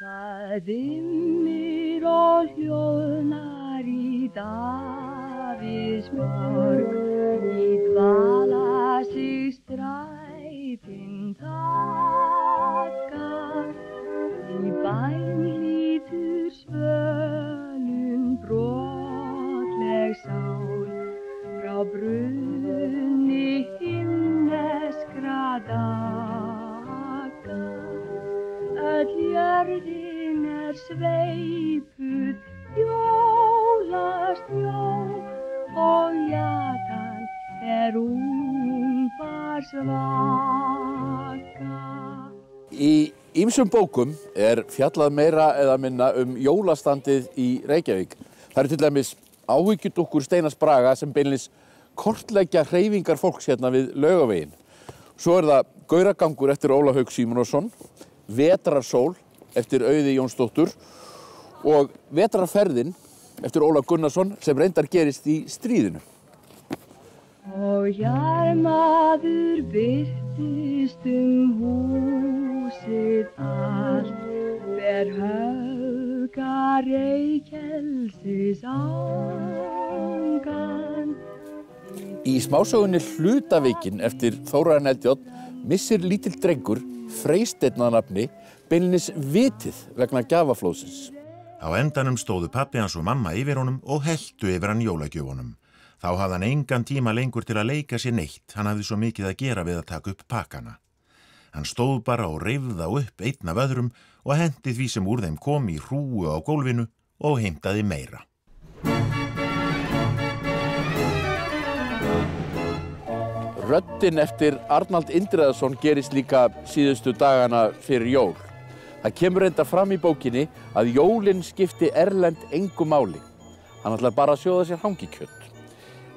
Það dimmir og hljóðnar í Davíðsborg, í dvala sig strætin taka, í bæn lítur svölun brotleg sál, frá brunni himneskra daga. Öll jörðin sveipuð jólasnjó og jatan svaka. Í ýmsum bókum fjallað meira eða minna jólastandið í Reykjavík. Það eru til dæmis áhyggjudúkkur Steinars Braga sem beinlínis kortleggja hreyfingar fólks hérna við Laugaveginn. Svo það Gauragangur eftir Óla Hauk Símonarson, Vetrarsól eftir Auði Jónsdóttur og Vetrarferðin eftir Óla Gunnarsson sem reyndar gerist í stríðinu. Og jarmaður birtist húsið allt, ber höfga reykelsis angan. Í smásögunni Hlutaveikin eftir Þórarin Eldjárn missir lítill drengur, Freysteinn að nafni, beinlínis vitið vegna gjafaflóðsins. Á endanum stóðu pabbi hans og mamma yfir honum og helltu yfir hann jólagjöfunum. Þá hafði hann engan tíma lengur til að leika sér neitt, hann hafði svo mikið að gera við að taka upp pakkana. Hann stóð bara og reifði þá upp einn af öðrum og henti því sem úr þeim kom í hrúgu á gólfinu og heimtaði meira. Röddin eftir Arnald Indriðason gerist líka síðustu dagana fyrir jól. Það kemur reyndar fram í bókinni að jólin skipti Erlend engu máli. Hann ætlar bara að sjóða sér hangikjöt.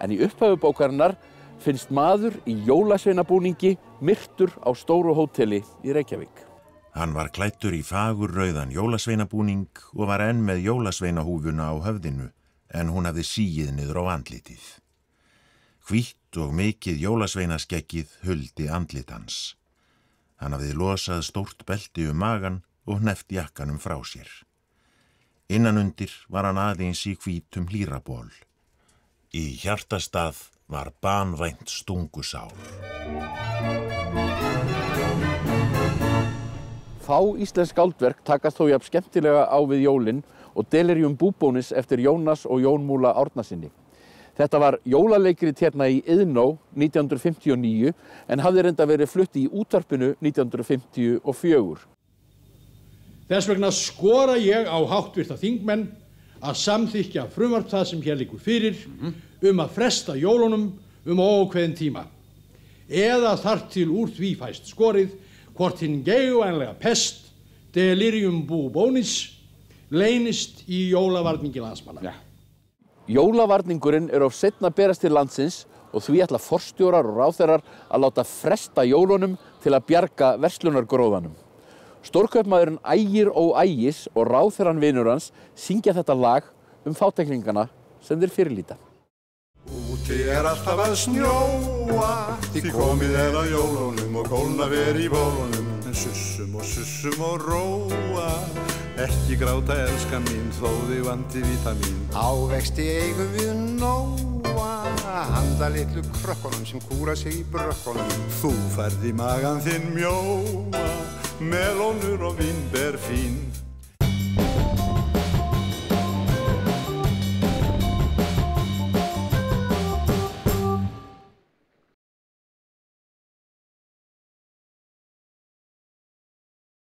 En í upphafi bókarinnar finnst maður í jólasveinabúningi myrtur á stóru hóteli í Reykjavík. Hann var klæddur í fagurrauðan jólasveinabúning og var enn með jólasveinahúfuna á höfðinu, en hún hafði sigið niður á andlitið. Hvítt og mikið jólasveinaskeggið huldi andlit hans. Hann hafði losað stórt belti magan og hneppt jakkanum frá sér. Innanundir var hann aðeins í hvítum hlýraból. Í hjartastað var banvænt stungusár. Fá íslensk skáldverk takast þó jafn skemmtilega á við jólin og Delirium Búbónis eftir Jónas og Jón Múla Árnasyni. Þetta var jólaleikrit hérna í Iðnó 1959 en hafði reyndar verið flutt í útvarpinu 1954. Þess vegna skora ég á háttvirta þingmenn að samþykkja frumvarp það sem hér liggur fyrir að fresta jólunum óákveðinn tíma. Eða þar til úr því fæst skorið hvort hinn geigvænlega pest, Delirium Búbónis, leynist í jólavarningi landsmanna. Ja. Jólavarningurinn of seinna berast til landsins og því ætla forstjórar og ráðherrar að láta fresta jólunum til að bjarga verslunargróðanum. Stórkaupmaðurinn Ægir og Ægis og ráðherrann vinur hans syngja þetta lag fátæklingana sem þeir fyrirlíta. Úti alltaf að snjóa, því komið að jólunum og kólna í bólunum. En sussum og róa, ekki gráta elskan mín, þó þig vanti vítamín. Ávexti eigum við nóa, handa litlu krökkunum sem kúra sig í brökkunum. Þú færð í magan þinn mjóa, melónur og vínber fín.